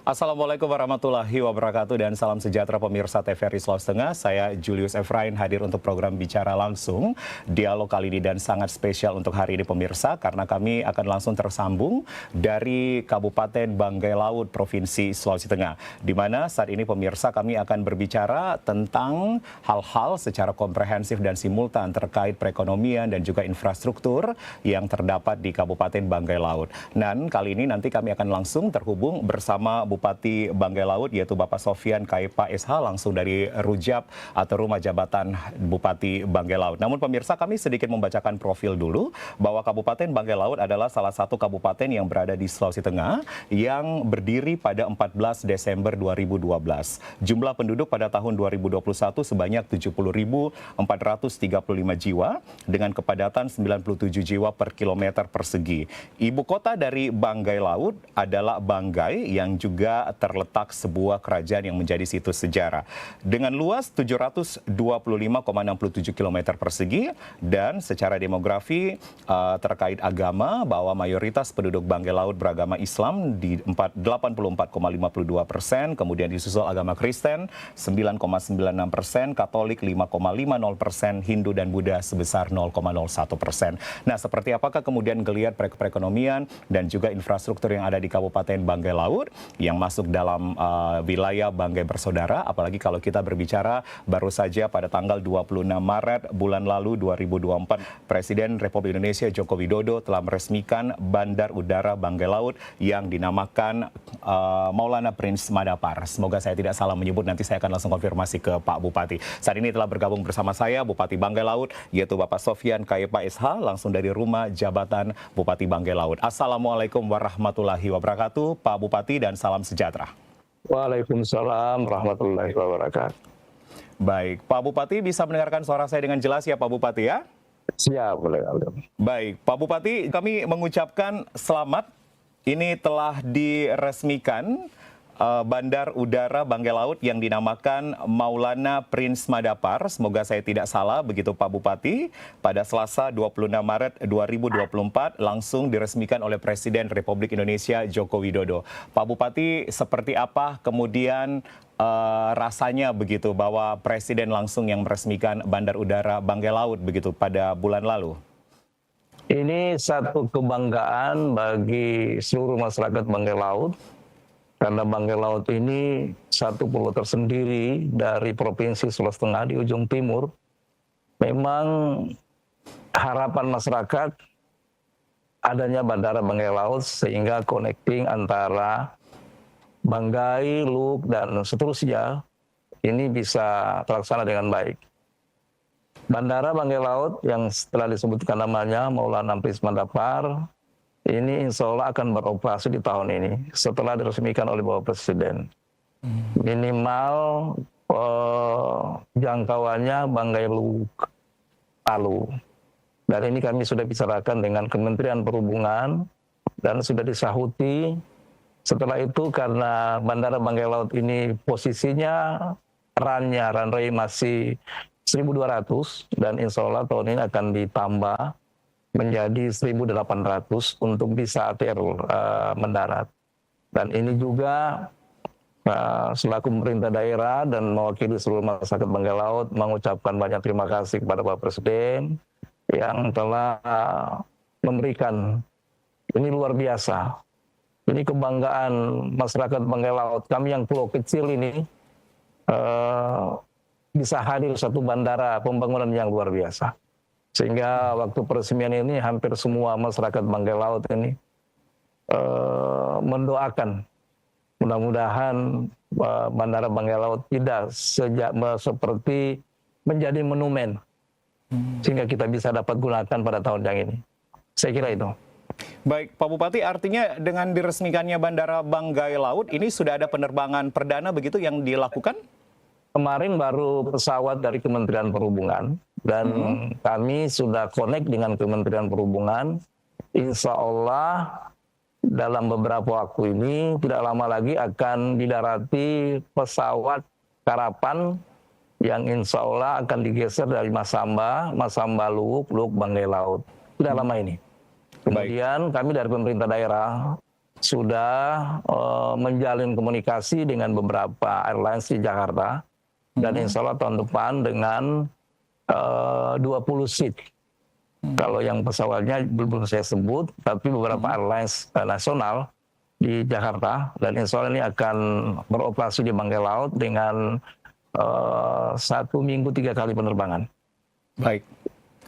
Assalamualaikum warahmatullahi wabarakatuh dan salam sejahtera pemirsa TVRI Sulawesi Tengah. Saya Julius Efrain hadir untuk program Bicara Langsung. Dialog kali ini dan sangat spesial untuk hari ini pemirsa karena kami akan langsung tersambung dari Kabupaten Banggai Laut, Provinsi Sulawesi Tengah. Di mana saat ini pemirsa kami akan berbicara tentang hal-hal secara komprehensif dan simultan terkait perekonomian dan juga infrastruktur yang terdapat di Kabupaten Banggai Laut. Dan kali ini nanti kami akan langsung terhubung bersama Bupati Banggai Laut yaitu Bapak Sofyan Kaipa SH langsung dari Rujab atau Rumah Jabatan Bupati Banggai Laut. Namun pemirsa kami sedikit membacakan profil dulu bahwa Kabupaten Banggai Laut adalah salah satu kabupaten yang berada di Sulawesi Tengah yang berdiri pada 14 Desember 2012. Jumlah penduduk pada tahun 2021 sebanyak 70.435 jiwa dengan kepadatan 97 jiwa per kilometer persegi. Ibu kota dari Banggai Laut adalah Banggai yang juga terletak sebuah kerajaan yang menjadi situs sejarah. Dengan luas 725,67 km persegi dan secara demografi terkait agama bahwa mayoritas penduduk Banggai Laut beragama Islam di 84,52%, kemudian disusul agama Kristen 9,96%, Katolik 5,50%, Hindu dan Buddha sebesar 0,01%. Nah, seperti apakah kemudian geliat perekonomian dan juga infrastruktur yang ada di Kabupaten Banggai Laut yang masuk dalam wilayah Banggai Bersaudara, apalagi kalau kita berbicara baru saja pada tanggal 26 Maret bulan lalu 2024, Presiden Republik Indonesia Joko Widodo telah meresmikan Bandar Udara Banggai Laut yang dinamakan Maulana Prince Madapar. Semoga saya tidak salah menyebut, nanti saya akan langsung konfirmasi ke Pak Bupati. Saat ini telah bergabung bersama saya Bupati Banggai Laut, yaitu Bapak Sofyan Kaipa SH, langsung dari Rumah Jabatan Bupati Banggai Laut. Assalamualaikum warahmatullahi wabarakatuh, Pak Bupati, dan salam sejahtera. Waalaikumsalam warahmatullahi wabarakatuh. Baik, Pak Bupati bisa mendengarkan suara saya dengan jelas ya Pak Bupati ya? Siap, boleh. Baik, Pak Bupati, kami mengucapkan selamat. Ini telah diresmikan Bandar Udara Banggai Laut yang dinamakan Maulana Prince Madapar. Semoga saya tidak salah begitu Pak Bupati. Pada Selasa 26 Maret 2024 langsung diresmikan oleh Presiden Republik Indonesia Joko Widodo. Pak Bupati, seperti apa kemudian rasanya begitu bahwa Presiden langsung yang meresmikan Bandar Udara Banggai Laut begitu pada bulan lalu? Ini satu kebanggaan bagi seluruh masyarakat Banggai Laut. Karena Banggai Laut ini satu pulau tersendiri dari Provinsi Sulawesi Tengah di ujung timur. Memang harapan masyarakat adanya Bandara Banggai Laut sehingga connecting antara Banggai, Luk, dan seterusnya ini bisa terlaksana dengan baik. Bandara Banggai Laut yang setelah disebutkan namanya Maulana Prince Madapar, ini insya Allah akan beroperasi di tahun ini setelah diresmikan oleh Bapak Presiden. Minimal jangkauannya Banggai Palu. Dan ini kami sudah bicarakan dengan Kementerian Perhubungan dan sudah disahuti. Setelah itu karena Bandara Banggai Laut ini posisinya runway masih 1.200 dan insya Allah tahun ini akan ditambah menjadi 1.800 untuk bisa ATR mendarat. Dan ini juga selaku pemerintah daerah dan mewakili seluruh masyarakat Banggai Laut mengucapkan banyak terima kasih kepada Bapak Presiden yang telah memberikan, ini luar biasa. Ini kebanggaan masyarakat Banggai Laut. Kami yang pulau kecil ini bisa hadir satu bandara pembangunan yang luar biasa. Sehingga waktu peresmian ini hampir semua masyarakat Banggai Laut ini mendoakan mudah-mudahan Bandara Banggai Laut tidak seperti menjadi monumen sehingga kita bisa dapat gunakan pada tahun yang ini. Saya kira itu. Baik, Pak Bupati, artinya dengan diresmikannya Bandara Banggai Laut ini sudah ada penerbangan perdana begitu yang dilakukan? Kemarin baru pesawat dari Kementerian Perhubungan dan kami sudah connect dengan Kementerian Perhubungan. Insya Allah dalam beberapa waktu ini tidak lama lagi akan didarati pesawat Karapan yang insya Allah akan digeser dari Masamba Luwuk, Luwuk Banggai Laut. Tidak lama ini. Kemudian kami dari pemerintah daerah sudah menjalin komunikasi dengan beberapa airlines di Jakarta dan insya Allah tahun depan dengan 20 seat. Kalau yang pesawatnya belum saya sebut, tapi beberapa airlines nasional di Jakarta dan insya Allah ini akan beroperasi di Banggai Laut dengan 1 minggu 3 kali penerbangan. Baik.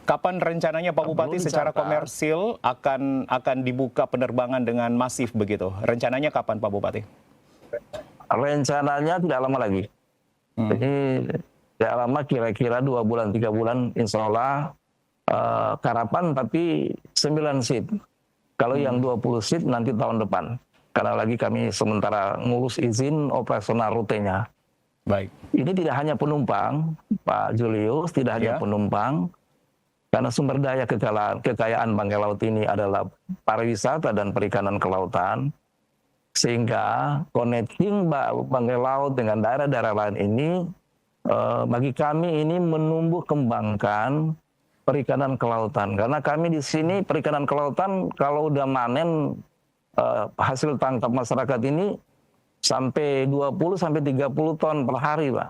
Kapan rencananya Pak Bupati secara komersil akan dibuka penerbangan dengan masif begitu? Rencananya kapan Pak Bupati? Rencananya tidak lama lagi. Jadi tidak lama, kira-kira 2 bulan 3 bulan insya Allah Karapan tapi 9 seat. Kalau yang 20 seat nanti tahun depan. Karena lagi kami sementara ngurus izin operasional rutenya. Baik. Ini tidak hanya penumpang, Pak Julius, tidak hanya penumpang. Karena sumber daya kekayaan Banggai Laut ini adalah pariwisata dan perikanan kelautan. Sehingga connecting Banggai Laut dengan daerah-daerah lain ini bagi kami ini menumbuh kembangkan perikanan kelautan. Karena kami di sini perikanan kelautan kalau udah manen hasil tangkap masyarakat ini sampai 20 sampai 30 ton per hari, Pak.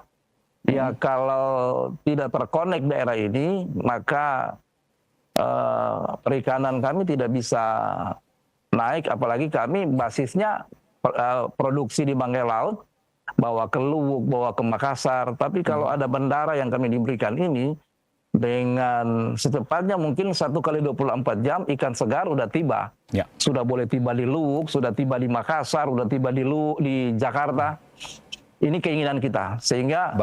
Ya kalau tidak terkonek daerah ini, maka perikanan kami tidak bisa naik, apalagi kami basisnya produksi di Banggai Laut, bawa ke Luwuk, bawa ke Makassar. Tapi kalau ada bandara yang kami diberikan ini, dengan secepatnya mungkin 1 kali 24 jam ikan segar udah tiba. Ya. Sudah boleh tiba di Luwuk, sudah tiba di Makassar, sudah tiba di Jakarta. Ini keinginan kita. Sehingga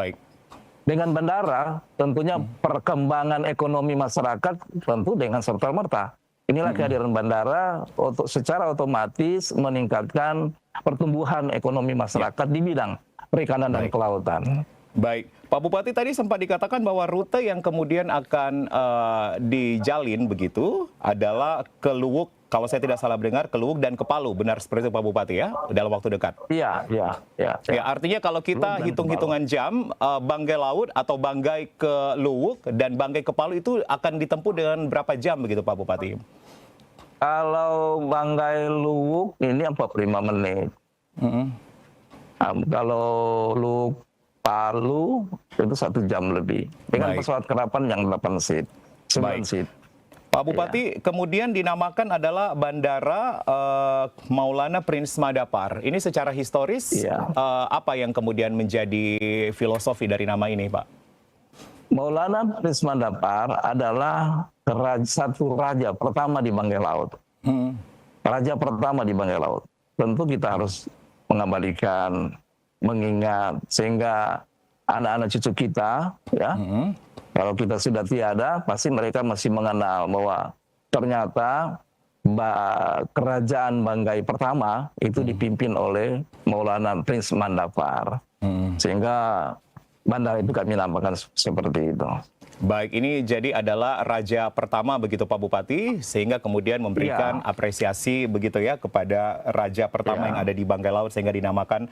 dengan bandara tentunya perkembangan ekonomi masyarakat tentu dengan serta-merta. Inilah kehadiran bandara untuk secara otomatis meningkatkan pertumbuhan ekonomi masyarakat di bidang perikanan dan kelautan. Baik, Pak Bupati tadi sempat dikatakan bahwa rute yang kemudian akan dijalin begitu adalah ke Luwuk, kalau saya tidak salah mendengar, ke Luwuk dan ke Palu. Benar seperti itu Pak Bupati ya, dalam waktu dekat? Iya. Ya, artinya kalau kita hitung-hitungan jam, Banggai Laut atau Banggai ke Luwuk dan Banggai ke Palu itu akan ditempuh dengan berapa jam begitu Pak Bupati? Kalau Banggai Luwuk ini 45 menit. Kalau Luwuk Palu itu 1 jam lebih. Dengan pesawat Karapan yang 8 seat, 9 seat. Pak Bupati, kemudian dinamakan adalah Bandara Maulana Prince Madapar. Ini secara historis apa yang kemudian menjadi filosofi dari nama ini, Pak? Maulana Prince Madapar adalah satu raja pertama di Banggai Laut. Raja pertama di Banggai Laut. Tentu kita harus mengabadikan, mengingat, sehingga anak-anak cucu kita, ya, kalau kita sudah tiada, pasti mereka masih mengenal bahwa ternyata kerajaan Banggai pertama itu dipimpin oleh Maulana Prince Madapar. Sehingga bandara itu kami namakan seperti itu. Baik, ini jadi adalah raja pertama begitu Pak Bupati, sehingga kemudian memberikan apresiasi begitu ya kepada raja pertama yang ada di Banggai Laut sehingga dinamakan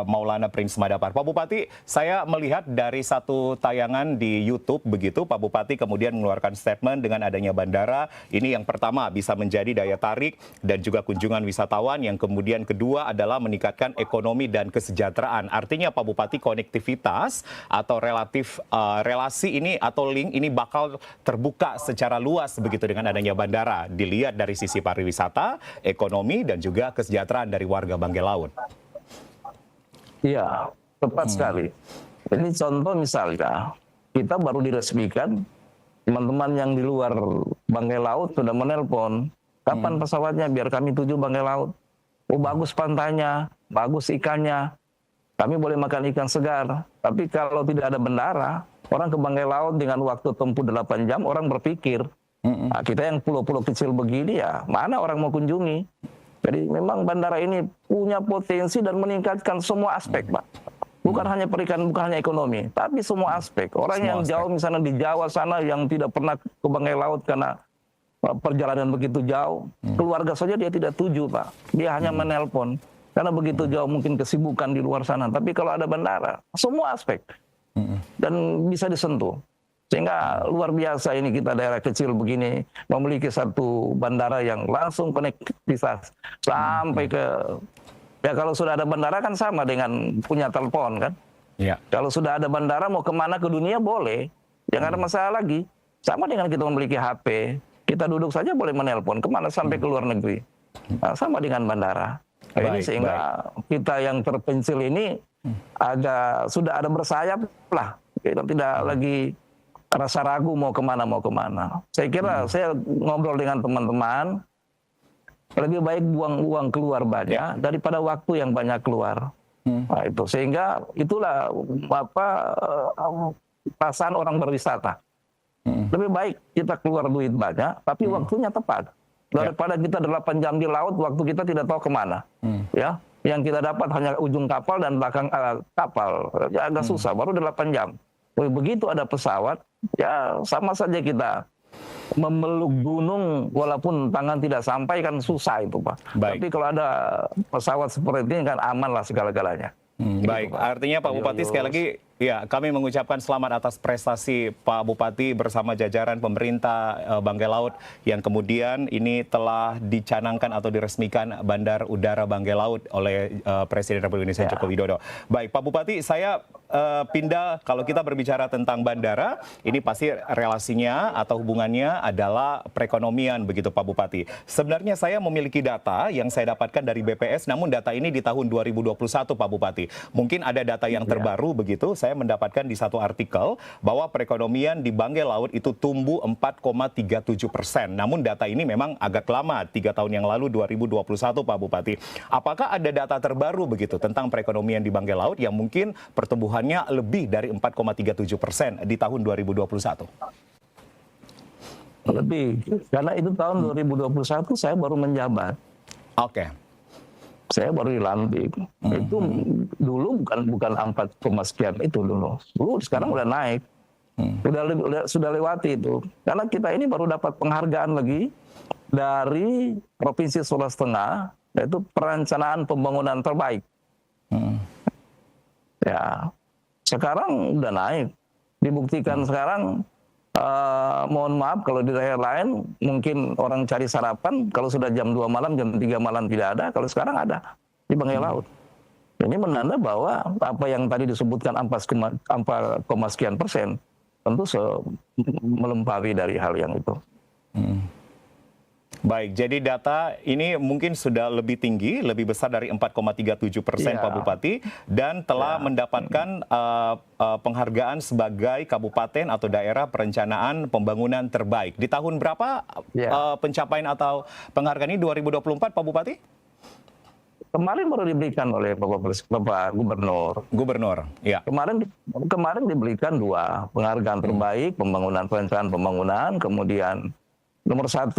Maulana Prince Madapar. Pak Bupati, saya melihat dari satu tayangan di YouTube begitu, Pak Bupati kemudian mengeluarkan statement dengan adanya bandara. Ini yang pertama bisa menjadi daya tarik dan juga kunjungan wisatawan. Yang kemudian kedua adalah meningkatkan ekonomi dan kesejahteraan. Artinya Pak Bupati, konektivitas atau relasi ini atau link ini bakal terbuka secara luas begitu dengan adanya bandara. Dilihat dari sisi pariwisata, ekonomi, dan juga kesejahteraan dari warga Banggai Laut. Iya, tepat sekali. Ini contoh misalnya, kita baru diresmikan, teman-teman yang di luar Banggai Laut sudah menelpon, kapan pesawatnya biar kami tuju Banggai Laut. Oh bagus pantainya, bagus ikannya, kami boleh makan ikan segar. Tapi kalau tidak ada bandara, orang ke Banggai Laut dengan waktu tempuh 8 jam, orang berpikir, nah, kita yang pulau-pulau kecil begini ya, mana orang mau kunjungi. Jadi memang bandara ini punya potensi dan meningkatkan semua aspek, Pak. Bukan hanya perikanan, bukan hanya ekonomi, tapi semua aspek. Orang yang jauh misalnya di Jawa sana yang tidak pernah ke Banggai Laut karena perjalanan begitu jauh, keluarga saja dia tidak tuju, Pak. Dia hanya menelpon karena begitu jauh mungkin kesibukan di luar sana. Tapi kalau ada bandara, semua aspek dan bisa disentuh. Sehingga luar biasa ini kita daerah kecil begini memiliki satu bandara yang langsung konektivitas sampai ke, ya kalau sudah ada bandara kan sama dengan punya telepon kan. Ya. Kalau sudah ada bandara mau kemana ke dunia boleh, jangan ada masalah lagi. Sama dengan kita memiliki HP, kita duduk saja boleh menelpon kemana sampai ke luar negeri. Nah, sama dengan bandara. Nah, ini sehingga kita yang terpencil ini agak sudah ada bersayap lah. Kita tidak lagi rasa ragu mau kemana. Saya kira saya ngobrol dengan teman-teman, lebih baik buang uang keluar banyak daripada waktu yang banyak keluar. Nah, itu sehingga itulah perasaan orang berwisata. Lebih baik kita keluar duit banyak, tapi waktunya tepat daripada kita 8 jam di laut, waktu kita tidak tahu kemana. Ya, yang kita dapat hanya ujung kapal dan belakang kapal. Ya agak susah, baru 8 jam. Begitu ada pesawat, ya sama saja kita memeluk gunung walaupun tangan tidak sampai kan susah itu, Pak. Tapi kalau ada pesawat seperti ini kan aman lah segala-galanya. Baik, Pak. artinya Pak Bupati sekali lagi ya kami mengucapkan selamat atas prestasi Pak Bupati bersama jajaran pemerintah Banggai Laut yang kemudian ini telah dicanangkan atau diresmikan Bandar Udara Banggai Laut oleh Presiden Republik Indonesia Joko Widodo. Baik, Pak Bupati, saya pindah, kalau kita berbicara tentang bandara, ini pasti relasinya atau hubungannya adalah perekonomian begitu Pak Bupati. Sebenarnya saya memiliki data yang saya dapatkan dari BPS, namun data ini di tahun 2021 Pak Bupati. Mungkin ada data yang terbaru begitu, saya mendapatkan di satu artikel bahwa perekonomian di Banggai Laut itu tumbuh 4,37%. Namun data ini memang agak lama, 3 tahun yang lalu 2021 Pak Bupati. Apakah ada data terbaru begitu tentang perekonomian di Banggai Laut yang mungkin pertumbuhannya lebih dari 4,37% di tahun 2021? Lebih, karena itu tahun 2021 saya baru menjabat. Oke. Saya baru dilantik. Itu dulu bukan 4, sekian itu dulu. Sekarang udah naik. Sudah lewati itu. Karena kita ini baru dapat penghargaan lagi dari Provinsi Sulawesi Tengah, yaitu perencanaan pembangunan terbaik. Ya, sekarang udah naik. Dibuktikan sekarang, mohon maaf kalau di daerah lain mungkin orang cari sarapan, kalau sudah jam 2 malam, jam 3 malam tidak ada, kalau sekarang ada di Banggai Laut. Ini menanda bahwa apa yang tadi disebutkan 4, sekian persen, tentu melampaui dari hal yang itu. Baik, jadi data ini mungkin sudah lebih tinggi, lebih besar dari 4,37% Pak Bupati, dan telah mendapatkan penghargaan sebagai kabupaten atau daerah perencanaan pembangunan terbaik. Di tahun berapa pencapaian atau penghargaan ini 2024 Pak Bupati? Kemarin baru diberikan oleh Bapak Gubernur. Gubernur, ya. Kemarin diberikan 2 penghargaan terbaik, perencanaan pembangunan, kemudian nomor 1,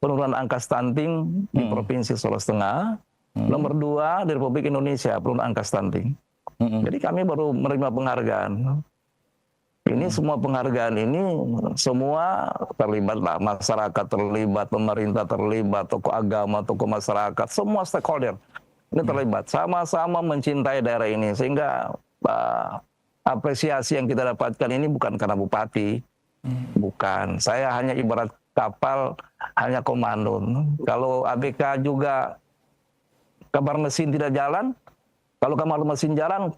penurunan angka stunting di Provinsi Sulawesi Tengah. Nomor 2, di Republik Indonesia, penurunan angka stunting. Jadi kami baru menerima penghargaan. Ini semua penghargaan ini, semua terlibat lah. Masyarakat terlibat, pemerintah terlibat, tokoh agama, tokoh masyarakat, semua stakeholder ini terlibat. Sama-sama mencintai daerah ini. Sehingga apresiasi yang kita dapatkan ini bukan karena bupati. Bukan. Saya hanya ibarat kapal, hanya komando. Kalau ABK juga kabar mesin tidak jalan, kalau kamar mesin jalan,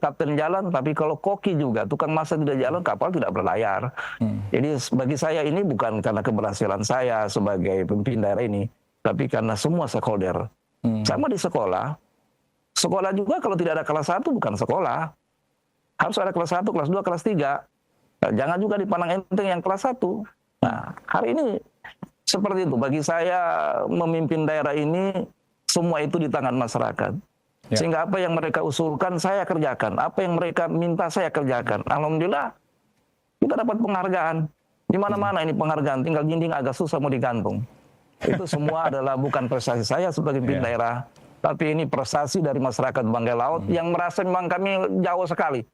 kapten jalan, tapi kalau koki juga, tukang masak tidak jalan, kapal tidak berlayar. Jadi bagi saya ini bukan karena keberhasilan saya sebagai pemimpin daerah ini, tapi karena semua stakeholder. Sama di sekolah. Sekolah juga kalau tidak ada kelas 1 bukan sekolah. Harus ada kelas 1, kelas 2, kelas 3. Nah, jangan juga dipandang enteng yang kelas 1. Nah, hari ini seperti itu. Bagi saya memimpin daerah ini, semua itu di tangan masyarakat. Sehingga apa yang mereka usulkan, saya kerjakan. Apa yang mereka minta, saya kerjakan. Alhamdulillah, kita dapat penghargaan. Di mana-mana ini penghargaan, tinggal dinding agak susah mau digantung. Itu semua adalah bukan prestasi saya sebagai pemimpin daerah, tapi ini prestasi dari masyarakat Banggai Laut yang merasa memang kami jauh sekali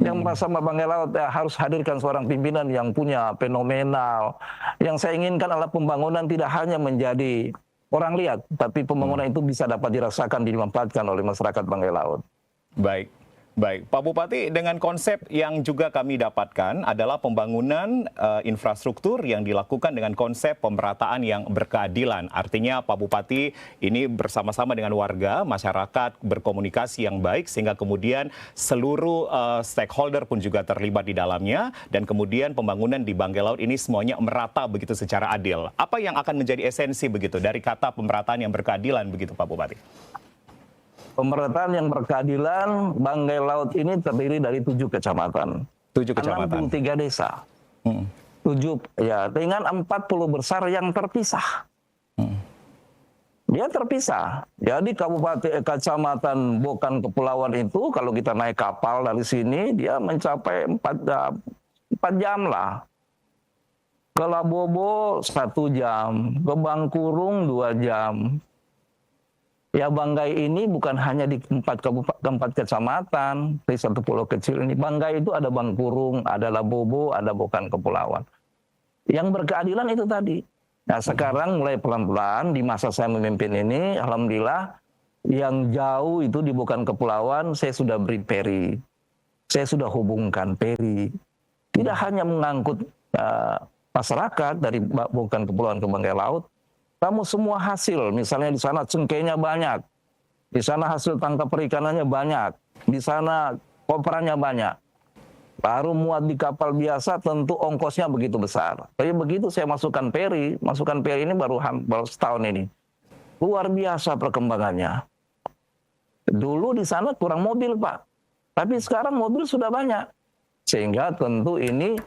Yang merasa Banggai Laut harus hadirkan seorang pimpinan yang punya fenomenal. Yang saya inginkan adalah pembangunan tidak hanya menjadi orang lihat, tapi pembangunan itu bisa dapat dirasakan, dimanfaatkan oleh masyarakat Banggai Laut. Baik, baik. Pak Bupati, dengan konsep yang juga kami dapatkan adalah pembangunan infrastruktur yang dilakukan dengan konsep pemerataan yang berkeadilan. Artinya Pak Bupati ini bersama-sama dengan warga, masyarakat berkomunikasi yang baik sehingga kemudian seluruh stakeholder pun juga terlibat di dalamnya dan kemudian pembangunan di Banggai Laut ini semuanya merata begitu secara adil. Apa yang akan menjadi esensi begitu dari kata pemerataan yang berkeadilan begitu Pak Bupati? Pemerataan yang berkeadilan, Banggai Laut ini terdiri dari 7 kecamatan. 7 kecamatan. 63 desa. 7, ya, dengan 40 besar yang terpisah. Dia terpisah. Jadi kecamatan Bokan Kepulauan itu, kalau kita naik kapal dari sini, dia mencapai 4 jam lah. Ke Labobo 1 jam, ke Bangkurung 2 jam. Ya Banggai ini bukan hanya di 4 kecamatan, di satu pulau kecil ini. Banggai itu ada Bangkurung, ada Labobo, ada Bokan Kepulauan. Yang berkeadilan itu tadi. Nah sekarang mulai pelan-pelan di masa saya memimpin ini, alhamdulillah yang jauh itu di Bokan Kepulauan saya sudah beri peri. Saya sudah hubungkan peri. Tidak hanya mengangkut masyarakat dari Bokan Kepulauan ke Banggai Laut, kamu semua hasil, misalnya di sana cengkehnya banyak, di sana hasil tangkap perikanannya banyak, di sana koperannya banyak. Baru muat di kapal biasa tentu ongkosnya begitu besar. Tapi begitu saya masukkan peri ini baru setahun ini. Luar biasa perkembangannya. Dulu di sana kurang mobil Pak, tapi sekarang mobil sudah banyak. Sehingga tentu ini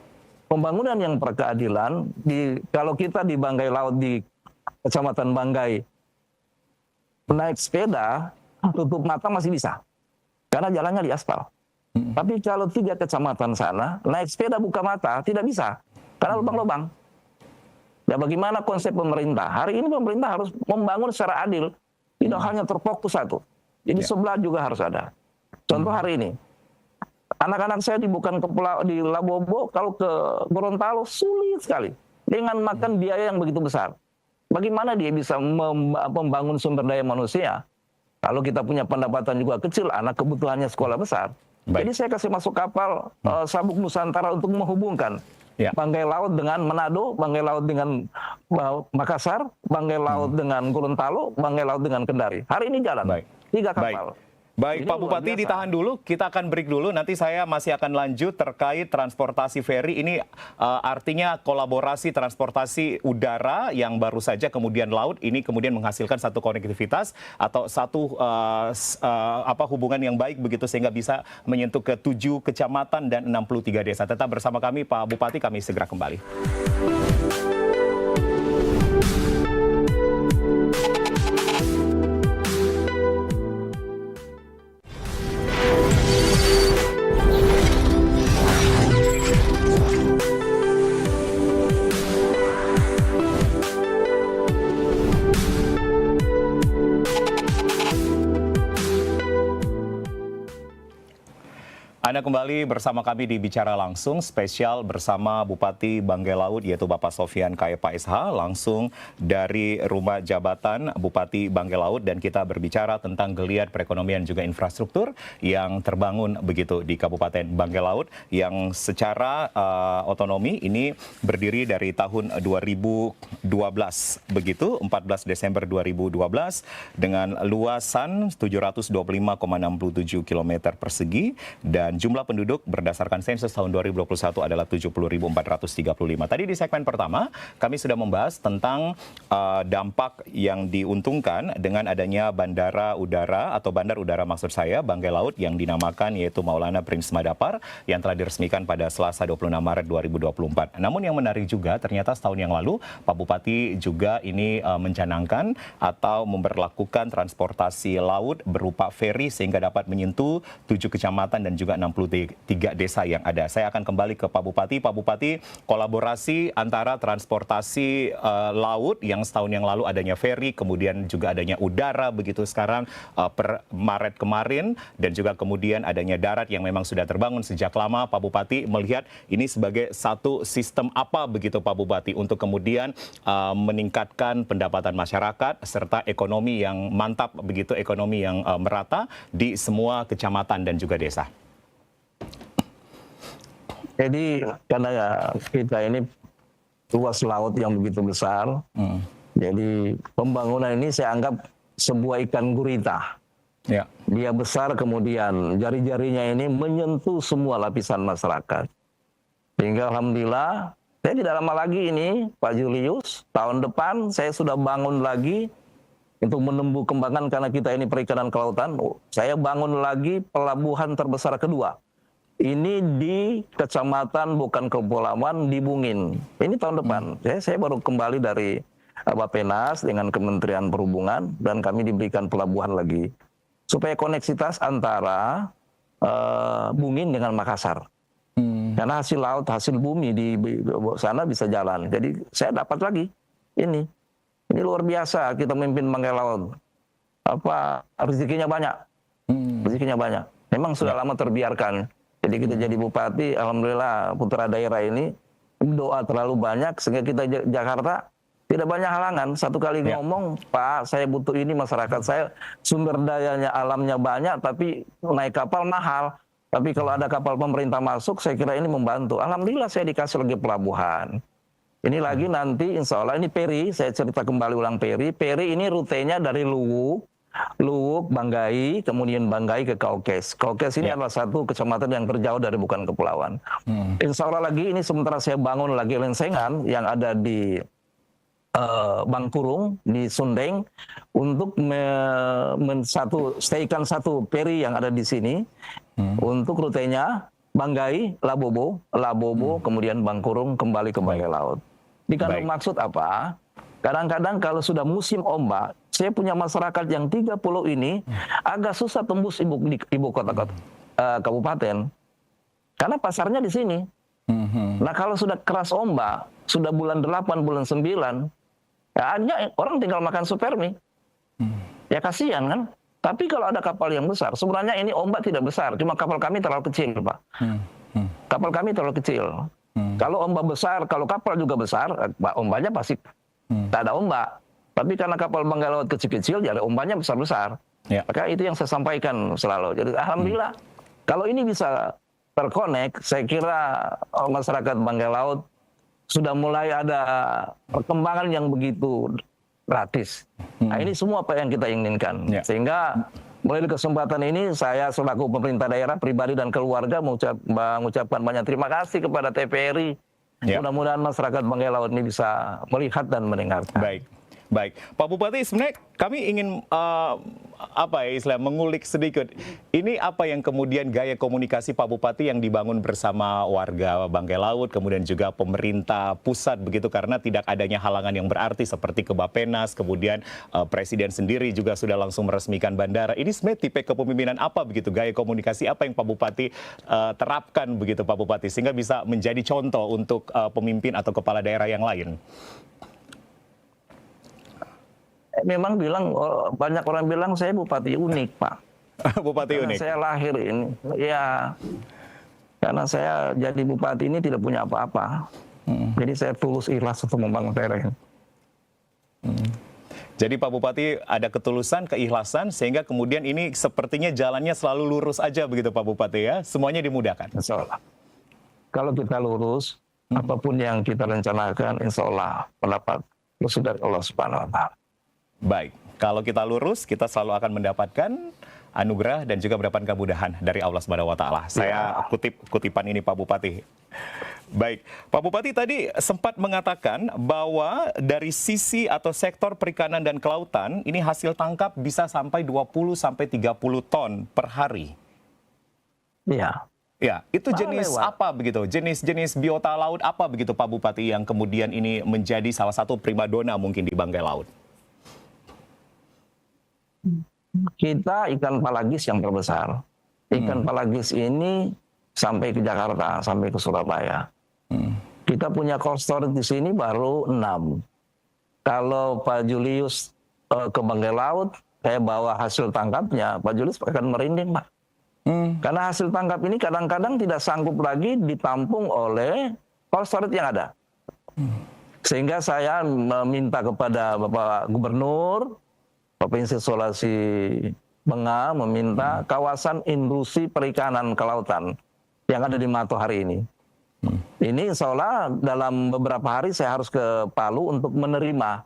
pembangunan yang berkeadilan, kalau kita di Banggai Laut di Kecamatan Banggai naik sepeda tutup mata masih bisa karena jalannya di aspal. Tapi kalau 3 kecamatan sana naik sepeda buka mata tidak bisa karena lubang-lubang. Ya bagaimana konsep pemerintah? Hari ini pemerintah harus membangun secara adil, tidak hanya terfokus satu. Jadi sebelah juga harus ada. Contoh hari ini anak-anak saya di Labobo kalau ke Gorontalo sulit sekali dengan makan biaya yang begitu besar. Bagaimana dia bisa membangun sumber daya manusia? Kalau kita punya pendapatan juga kecil, anak kebutuhannya sekolah besar. Baik. Jadi saya kasih masuk kapal Sabuk Nusantara untuk menghubungkan Banggai Laut dengan Manado, Banggai Laut dengan Makassar, Banggai Laut dengan Gorontalo, Banggai Laut dengan Kendari. Hari ini jalan. Baik. 3 kapal. Baik, Pak Bupati ditahan dulu, kita akan break dulu, nanti saya masih akan lanjut terkait transportasi feri. Ini artinya kolaborasi transportasi udara yang baru saja kemudian laut, ini kemudian menghasilkan satu konektivitas atau satu hubungan yang baik begitu sehingga bisa menyentuh ke 7 kecamatan dan 63 desa. Tetap bersama kami Pak Bupati, kami segera kembali. Anda kembali bersama kami di Bicara Langsung, spesial bersama Bupati Banggai Laut yaitu Bapak Sofyan Kaepa SH, langsung dari rumah jabatan Bupati Banggai Laut, dan kita berbicara tentang geliat perekonomian juga infrastruktur yang terbangun begitu di Kabupaten Banggai Laut yang secara otonomi ini berdiri dari tahun 2012 begitu, 14 Desember 2012 dengan luasan 725,67 km persegi dan jumlah penduduk berdasarkan sensus tahun 2021 adalah 70.435. Tadi di segmen pertama kami sudah membahas tentang dampak yang diuntungkan dengan adanya bandara udara atau bandar udara maksud saya Banggai Laut yang dinamakan yaitu Maulana Prince Madapar yang telah diresmikan pada Selasa 26 Maret 2024. Namun yang menarik juga ternyata setahun yang lalu Pak Bupati juga ini mencanangkan atau memberlakukan transportasi laut berupa feri sehingga dapat menyentuh 7 kecamatan dan juga 63 desa yang ada. Saya akan kembali ke Pak Bupati. Pak Bupati, kolaborasi antara transportasi laut yang setahun yang lalu adanya ferry, kemudian juga adanya udara begitu sekarang per Maret kemarin, dan juga kemudian adanya darat yang memang sudah terbangun sejak lama. Pak Bupati melihat ini sebagai satu sistem apa begitu Pak Bupati untuk kemudian meningkatkan pendapatan masyarakat serta ekonomi yang mantap begitu, ekonomi yang merata di semua kecamatan dan juga desa. Jadi karena kita ini luas laut yang begitu besar, jadi pembangunan ini saya anggap sebuah ikan gurita. Ya. Dia besar, kemudian jari-jarinya ini menyentuh semua lapisan masyarakat. Sehingga alhamdulillah, saya tidak lama lagi ini Pak Julius, tahun depan saya sudah bangun lagi untuk menumbuh kembangkan, karena kita ini perikanan kelautan. Saya bangun lagi pelabuhan terbesar kedua. Ini di kecamatan bukan Kepulauan, di Bungin. Ini tahun depan. Saya baru kembali dari Bappenas dengan Kementerian Perhubungan, dan kami diberikan pelabuhan lagi supaya koneksitas antara Bungin dengan Makassar. Karena hasil laut, hasil bumi di sana bisa jalan. Jadi saya dapat lagi ini. Ini luar biasa kita memimpin Bangkai Laut. Rezekinya banyak. Rezekinya banyak. Memang sudah lama terbiarkan. Jadi kita jadi bupati, alhamdulillah putra daerah ini doa terlalu banyak sehingga kita Jakarta tidak banyak halangan. Satu kali ngomong, Pak, saya butuh ini, masyarakat saya sumber dayanya alamnya banyak, tapi naik kapal mahal. Tapi kalau ada kapal pemerintah masuk, saya kira ini membantu. Alhamdulillah saya dikasih lagi pelabuhan. Ini lagi nanti insya Allah ini Peri, saya cerita kembali ulang Peri. Peri ini rutenya dari Luwuk, Banggai, kemudian Banggai ke Kaukes. Kaukes ini adalah satu kecamatan yang terjauh dari bukan kepulauan. Insya Allah lagi ini sementara saya bangun lagi lensengan yang ada di Bangkurung, di Sundeng, untuk staykan satu Peri yang ada di sini, untuk rutenya Banggai, Labobo, kemudian Bangkurung, kembali ke Bangkai Laut. Dikandung maksud apa? Kadang-kadang kalau sudah musim ombak, saya punya masyarakat yang 30 ini agak susah tembus ibu kota kabupaten. Karena pasarnya di sini. Nah kalau sudah keras ombak, sudah bulan 8, bulan 9, ya hanya orang tinggal makan supermi. Ya kasihan kan? Tapi kalau ada kapal yang besar, sebenarnya ini ombak tidak besar, cuma kapal kami terlalu kecil, Pak. Kapal kami terlalu kecil. Kalau ombak besar, kalau kapal juga besar, ombaknya pasti tak ada ombak. Tapi karena kapal Bangkai Laut kecil-kecil, jadi ombaknya besar-besar. Maka itu yang saya sampaikan selalu. Jadi alhamdulillah, kalau ini bisa terkonek, saya kira masyarakat Bangkai Laut sudah mulai ada perkembangan yang begitu gratis. Nah ini semua apa yang kita inginkan. Sehingga melalui kesempatan ini saya selaku pemerintah daerah pribadi dan keluarga mengucapkan banyak terima kasih kepada TVRI. Mudah-mudahan masyarakat Bangkai Laut ini bisa melihat dan mendengarkan. Baik, Pak Bupati, sebenarnya kami ingin mengulik sedikit. Ini apa yang kemudian gaya komunikasi Pak Bupati yang dibangun bersama warga Bangkai Laut, kemudian juga pemerintah pusat begitu, karena tidak adanya halangan yang berarti seperti ke Bappenas, kemudian Presiden sendiri juga sudah langsung meresmikan bandara. Ini sebenarnya tipe kepemimpinan apa begitu, gaya komunikasi apa yang Pak Bupati terapkan begitu Pak Bupati, sehingga bisa menjadi contoh untuk pemimpin atau kepala daerah yang lain? Memang banyak orang bilang saya bupati unik, Pak. Bupati karena unik. Saya lahir ini, ya karena saya jadi bupati ini tidak punya apa-apa. Jadi saya tulus ikhlas untuk membangun daerah ini. Jadi Pak Bupati ada ketulusan, keikhlasan, sehingga kemudian ini sepertinya jalannya selalu lurus aja begitu Pak Bupati ya, semuanya dimudahkan. Insya Allah. Kalau kita lurus, apapun yang kita rencanakan, insya Allah mendapat restu dari Allah Subhanahu Wa Taala. Baik, kalau kita lurus, kita selalu akan mendapatkan anugerah dan juga mendapatkan kemudahan dari Allah Subhanahu Wa Taala. Saya kutip kutipan ini Pak Bupati. Baik, Pak Bupati tadi sempat mengatakan bahwa dari sisi atau sektor perikanan dan kelautan, ini hasil tangkap bisa sampai 20 sampai 30 ton per hari. Iya. Ya, itu jenis apa begitu? Jenis-jenis biota laut apa begitu Pak Bupati yang kemudian ini menjadi salah satu primadona mungkin di Bangkai Laut? Kita ikan palagis yang terbesar. ikan pelagis ini sampai ke Jakarta, sampai ke Surabaya. Kita punya cold storage di sini baru 6. Kalau Pak Julius ke Banggai Laut, saya bawa hasil tangkapnya, Pak Julius akan merinding, Pak. Karena hasil tangkap ini kadang-kadang tidak sanggup lagi ditampung oleh cold storage yang ada. Sehingga saya meminta kepada Bapak Gubernur Provinsi Sulawesi Tengah meminta kawasan industri perikanan kelautan yang ada di Mato hari ini. Ini insya Allah dalam beberapa hari saya harus ke Palu untuk menerima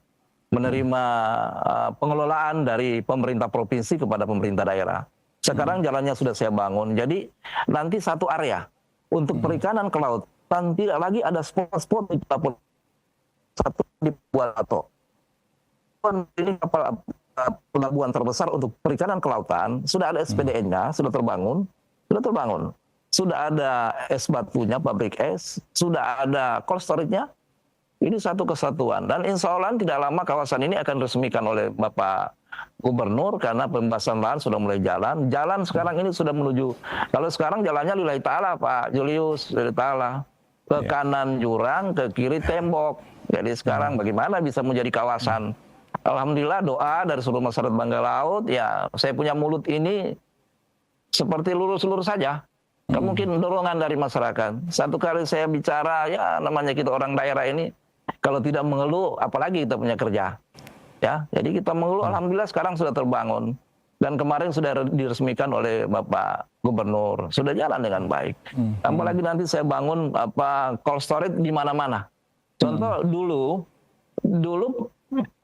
pengelolaan dari pemerintah provinsi kepada pemerintah daerah. Sekarang jalannya sudah saya bangun. Jadi nanti satu area untuk perikanan ke lautan, tidak lagi ada spot-spot di satu di Pulau. Ini pelabuhan terbesar untuk perikanan ke lautan, sudah ada SPDN-nya, sudah terbangun. Sudah ada es batunya, pabrik es, sudah ada cold storage-nya. Ini satu kesatuan. Dan insya Allah tidak lama kawasan ini akan diresmikan oleh Bapak Gubernur karena pembahasan lahan sudah mulai jalan. Jalan sekarang ini sudah menuju, kalau sekarang jalannya lillahi ta'ala Pak Julius, lillahi ta'ala. Ke kanan jurang, ke kiri tembok. Jadi sekarang bagaimana bisa menjadi kawasan. Alhamdulillah doa dari seluruh masyarakat Banggai Laut, ya saya punya mulut ini seperti lurus-lurus saja. Gak mungkin dorongan dari masyarakat. Satu kali saya bicara, ya namanya kita orang daerah ini, kalau tidak mengeluh, apalagi kita punya kerja. Ya, jadi kita mengeluh, alhamdulillah sekarang sudah terbangun. Dan kemarin sudah diresmikan oleh Bapak Gubernur. Sudah jalan dengan baik. Apalagi nanti saya bangun cold storage di mana-mana. Contoh dulu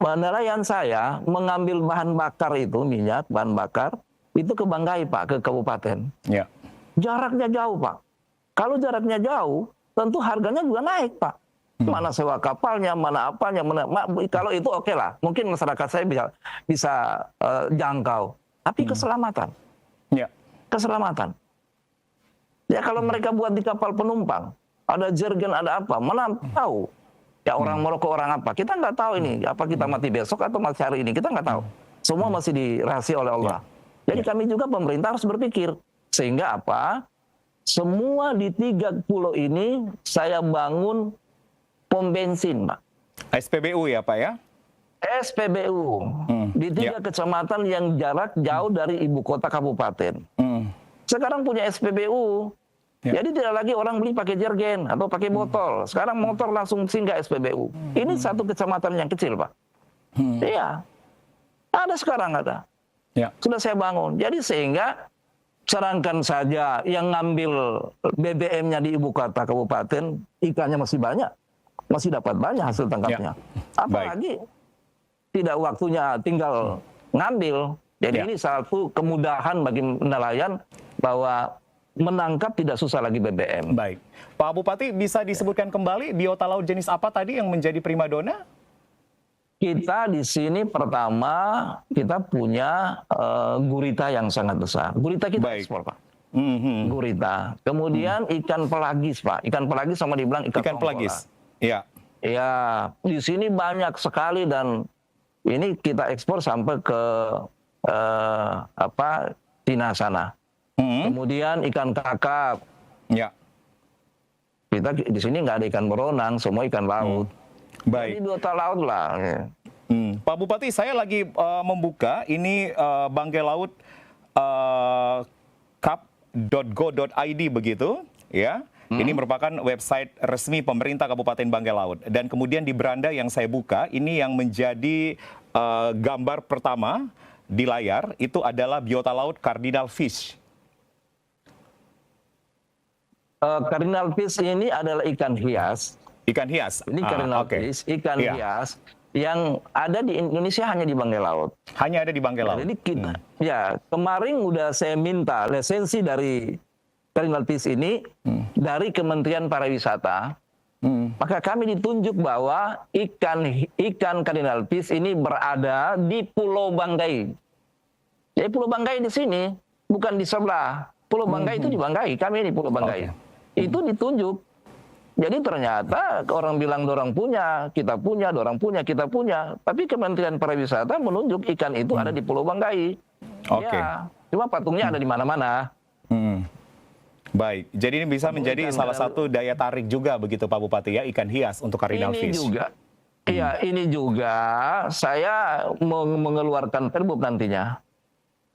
nelayan saya mengambil bahan bakar itu, minyak, bahan bakar, itu ke Banggai Pak, ke kabupaten. Ya. Jaraknya jauh Pak. Kalau jaraknya jauh, tentu harganya juga naik Pak. Mana sewa kapalnya, mana apanya, kalau itu oke lah. Mungkin masyarakat saya bisa jangkau. Tapi keselamatan. Ya. Keselamatan. Ya kalau mereka buat di kapal penumpang, ada jergen, ada apa, mana tahu. Ya orang Maroko, orang apa. Kita nggak tahu ini, apa kita mati besok atau mati hari ini. Kita nggak tahu. Semua masih dirahasia oleh Allah. Jadi kami juga pemerintah harus berpikir. Sehingga apa? Semua di 3 pulau ini saya bangun pom bensin, Pak. SPBU ya, Pak ya? SPBU. Di 3 kecamatan yang jarak jauh dari ibu kota kabupaten. Sekarang punya SPBU. Jadi tidak lagi orang beli pakai jergen atau pakai botol. Sekarang motor langsung singgah SPBU. Ini satu kecamatan yang kecil, Pak. Iya. Ada sekarang ada. Ya. Sudah saya bangun. Jadi sehingga sedangkan saja yang ngambil BBM-nya di ibu kota kabupaten, ikannya masih banyak. Masih dapat banyak hasil tangkapnya. Apalagi tidak waktunya tinggal ngambil. Jadi ini satu kemudahan bagi nelayan bahwa menangkap tidak susah lagi BBM. Baik. Pak Bupati, bisa disebutkan kembali biota laut jenis apa tadi yang menjadi primadona? Kita di sini pertama kita punya gurita yang sangat besar. Gurita kita ekspor, Pak. Gurita. Kemudian ikan pelagis, Pak. Ikan pelagis sama dibilang ikan pelagis. Iya. Ya, di sini banyak sekali dan ini kita ekspor sampai ke Cina sana. Kemudian ikan kakap. Ya. Kita di sini nggak ada ikan beronang, semua ikan laut. Baik. Jadi biota laut lah. Pak Bupati, saya lagi membuka ini Banggai Laut cup.go.id begitu, ya. Ini merupakan website resmi pemerintah Kabupaten Banggai Laut. Dan kemudian di beranda yang saya buka, ini yang menjadi gambar pertama di layar, itu adalah biota laut cardinal fish. Cardinal fish ini adalah ikan hias. Ikan hias? Ini cardinal fish, ikan hias yang ada di Indonesia hanya di Banggai Laut. Hanya ada di Banggai Laut? Jadi kita, ya kemarin udah saya minta lisensi dari cardinal fish ini dari Kementerian Pariwisata. Maka kami ditunjuk bahwa ikan cardinal fish ini berada di Pulau Banggai. Jadi Pulau Banggai di sini, bukan di sebelah. Pulau Banggai itu di Banggai, kami di Pulau Banggai. Itu ditunjuk. Jadi ternyata orang bilang dorang punya, kita punya, dorang punya, kita punya. Tapi Kementerian Pariwisata menunjuk ikan itu ada di Pulau Banggai. Ya, cuma patungnya ada di mana-mana. Baik, jadi ini bisa menjadi salah satu daya tarik juga begitu Pak Bupati ya, ikan hias untuk cardinal Ini fish. juga, iya, ini juga saya mengeluarkan perbub nantinya,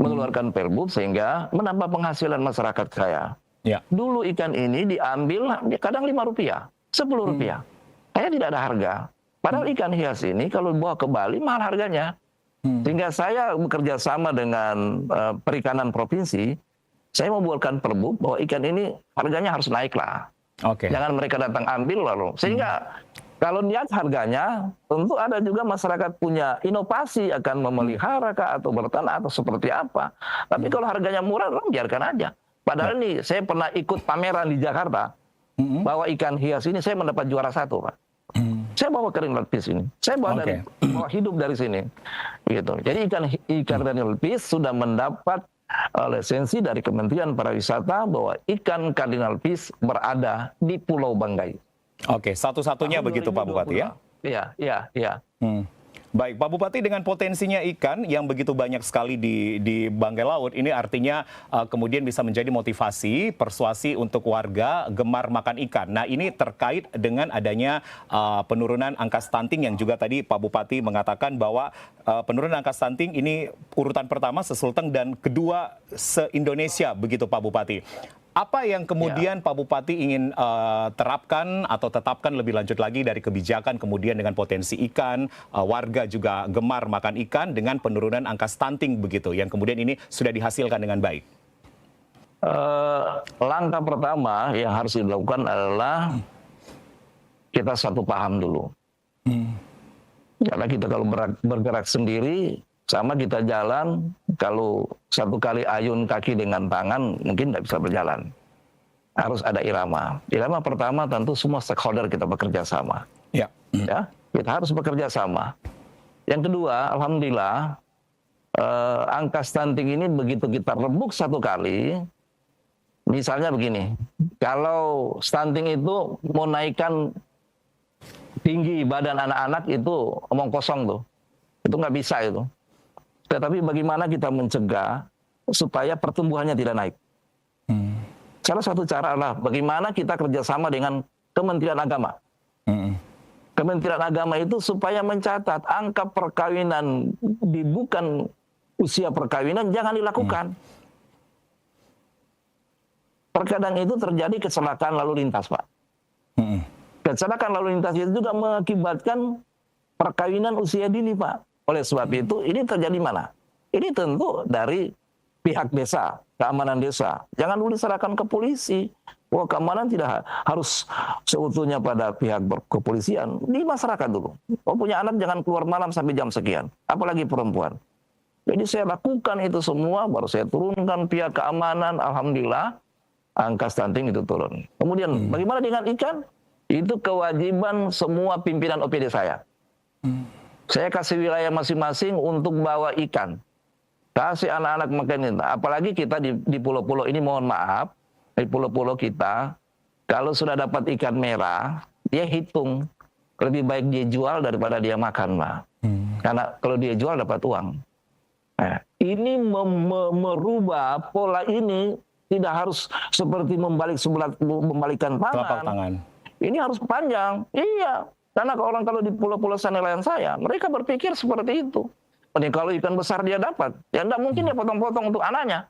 mengeluarkan perbub sehingga menambah penghasilan masyarakat saya. Ya. Dulu ikan ini diambil kadang Rp5, Rp10. Saya tidak ada harga. Padahal ikan hias ini kalau bawa ke Bali mahal harganya. Sehingga saya bekerja sama dengan perikanan provinsi, saya membuatkan perbub bahwa ikan ini harganya harus naik lah. Oke. Jangan mereka datang ambil lalu. Sehingga kalau lihat harganya, tentu ada juga masyarakat punya inovasi akan memelihara kah atau bertanah atau seperti apa. Tapi kalau harganya murah, orang biarkan aja. Padahal ini saya pernah ikut pameran di Jakarta, bawa ikan hias ini saya mendapat juara 1, Pak. Saya bawa cardinal fish ini, saya bawa hidup dari sini, gitu. Jadi ikan cardinal fish sudah mendapat lisensi dari Kementerian Pariwisata bahwa ikan cardinal fish berada di Pulau Banggai. Oke, satu-satunya begitu Pak Bupati ya? Iya. Baik, Pak Bupati, dengan potensinya ikan yang begitu banyak sekali di Banggai Laut, ini artinya kemudian bisa menjadi motivasi, persuasi untuk warga gemar makan ikan. Nah, ini terkait dengan adanya penurunan angka stunting yang juga tadi Pak Bupati mengatakan bahwa penurunan angka stunting ini urutan pertama se-Sulteng dan kedua se-Indonesia, begitu Pak Bupati. Apa yang kemudian Pak Bupati ingin terapkan atau tetapkan lebih lanjut lagi dari kebijakan kemudian dengan potensi ikan, warga juga gemar makan ikan dengan penurunan angka stunting begitu, yang kemudian ini sudah dihasilkan dengan baik? Langkah pertama yang harus dilakukan adalah kita satu paham dulu. Karena kita kalau bergerak sendiri, sama kita jalan, kalau satu kali ayun kaki dengan tangan, mungkin tidak bisa berjalan. Harus ada irama. Irama pertama tentu semua stakeholder kita bekerja sama. Ya, kita harus bekerja sama. Yang kedua, alhamdulillah, angka stunting ini begitu kita rembuk satu kali, misalnya begini, kalau stunting itu mau naikkan tinggi badan anak-anak itu omong kosong tuh. Itu nggak bisa itu. Tetapi bagaimana kita mencegah supaya pertumbuhannya tidak naik. Salah satu cara adalah bagaimana kita kerjasama dengan Kementerian Agama. Kementerian Agama itu supaya mencatat angka perkawinan di bukan usia perkawinan jangan dilakukan. Terkadang itu terjadi kecelakaan lalu lintas, Pak. Kecelakaan lalu lintas itu juga mengakibatkan perkawinan usia dini, Pak. Oleh sebab itu, ini terjadi mana? Ini tentu dari pihak desa, keamanan desa. Jangan dulu diserahkan ke polisi. Wah, keamanan tidak harus seutuhnya pada pihak kepolisian. Di masyarakat dulu. Oh, punya anak jangan keluar malam sampai jam sekian. Apalagi perempuan. Jadi saya lakukan itu semua, baru saya turunkan pihak keamanan. Alhamdulillah, angka stunting itu turun. Kemudian, bagaimana dengan ikan? Itu kewajiban semua pimpinan OPD saya. Saya kasih wilayah masing-masing untuk bawa ikan. Kasih anak-anak makan itu. Apalagi kita di pulau-pulau ini, mohon maaf, di pulau-pulau kita, kalau sudah dapat ikan merah, dia hitung. Lebih baik dia jual daripada dia makan, Pak. Karena kalau dia jual dapat uang. Nah, ini merubah pola ini, tidak harus seperti membalikkan tangan. Ini harus panjang. Iya. Karena kalau di pulau-pulau nelayan saya, mereka berpikir seperti itu. Kalau ikan besar dia dapat, ya enggak mungkin dia potong-potong untuk anaknya.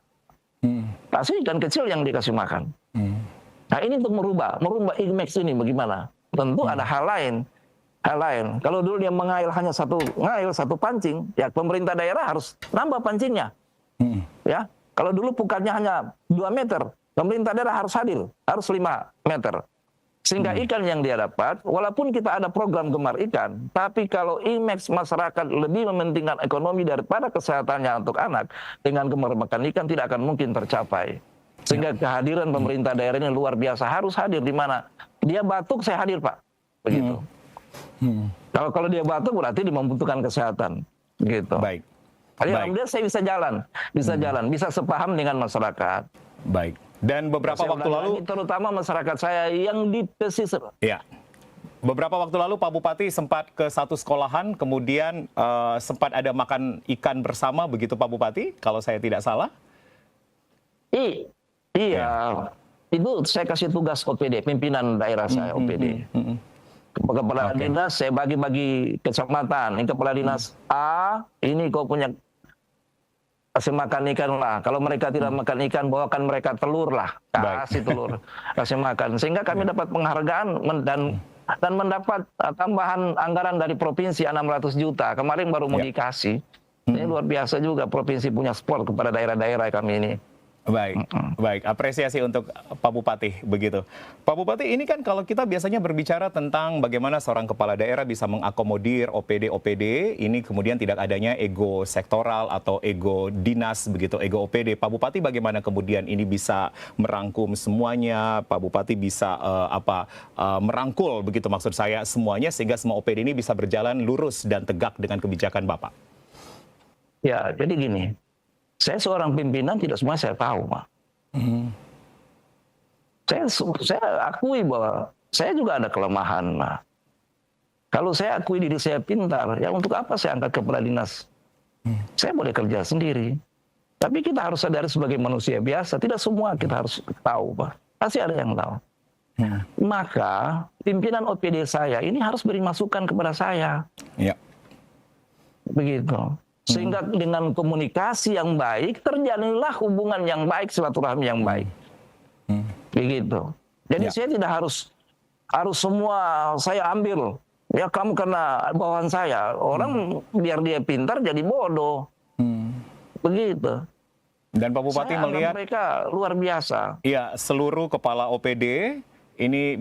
Kasih ikan kecil yang dikasih makan. Nah, ini untuk merubah image ini bagaimana? Tentu ada hal lain. Kalau dulu dia mengail hanya satu pancing, ya pemerintah daerah harus nambah pancingnya. Ya, kalau dulu pukatnya hanya 2 meter, pemerintah daerah harus hadir, harus 5 meter. Sehingga ikan yang dia dapat, walaupun kita ada program gemar ikan, tapi kalau image masyarakat lebih mementingkan ekonomi daripada kesehatannya untuk anak, dengan gemar makan ikan tidak akan mungkin tercapai. Sehingga kehadiran pemerintah daerah ini luar biasa, harus hadir di mana dia batuk, saya hadir, Pak. Begitu. Kalau dia batuk berarti dia membutuhkan kesehatan. Gitu. Baik. Alhamdulillah saya bisa jalan, bisa sepaham dengan masyarakat. Baik. Dan beberapa waktu lalu, terutama masyarakat saya yang di pesisir. Ya, beberapa waktu lalu Pak Bupati sempat ke satu sekolahan, kemudian sempat ada makan ikan bersama, begitu Pak Bupati, kalau saya tidak salah? Iya. itu saya kasih tugas OPD, pimpinan daerah saya OPD. Kepala dinas saya bagi-bagi kecamatan. Ini kepala dinas A, ini kau punya kasih makan ikan lah. Kalau mereka tidak makan ikan, bawakan mereka telur lah. Kasih telur, kasih makan. Sehingga kami dapat penghargaan dan mendapat tambahan anggaran dari provinsi 600 juta. Kemarin baru mau dikasih. Ini luar biasa juga provinsi punya support kepada daerah-daerah kami ini. Baik, baik. Apresiasi untuk Pak Bupati begitu. Pak Bupati, ini kan kalau kita biasanya berbicara tentang bagaimana seorang kepala daerah bisa mengakomodir OPD, ini kemudian tidak adanya ego sektoral atau ego dinas begitu, ego OPD. Pak Bupati bagaimana kemudian ini bisa merangkum semuanya? Pak Bupati bisa merangkul begitu maksud saya semuanya sehingga semua OPD ini bisa berjalan lurus dan tegak dengan kebijakan Bapak. Ya, jadi gini. Saya seorang pimpinan, tidak semua saya tahu, Pak. Saya akui bahwa saya juga ada kelemahan, Pak. Kalau saya akui diri saya pintar, ya untuk apa saya angkat kepala dinas? Saya boleh kerja sendiri. Tapi kita harus sadari sebagai manusia biasa, tidak semua kita harus tahu, Pak. Pasti ada yang tahu. Maka pimpinan OPD saya ini harus beri masukan kepada saya. Ya. Begitu. Sehingga dengan komunikasi yang baik, terjalinlah hubungan yang baik, silaturahmi yang baik. Begitu. Jadi saya tidak harus semua saya ambil. Ya kamu karena bawahan saya. Orang biar dia pintar jadi bodoh. Begitu. Dan Pak Bupati melihat mereka luar biasa. Iya, seluruh kepala OPD ini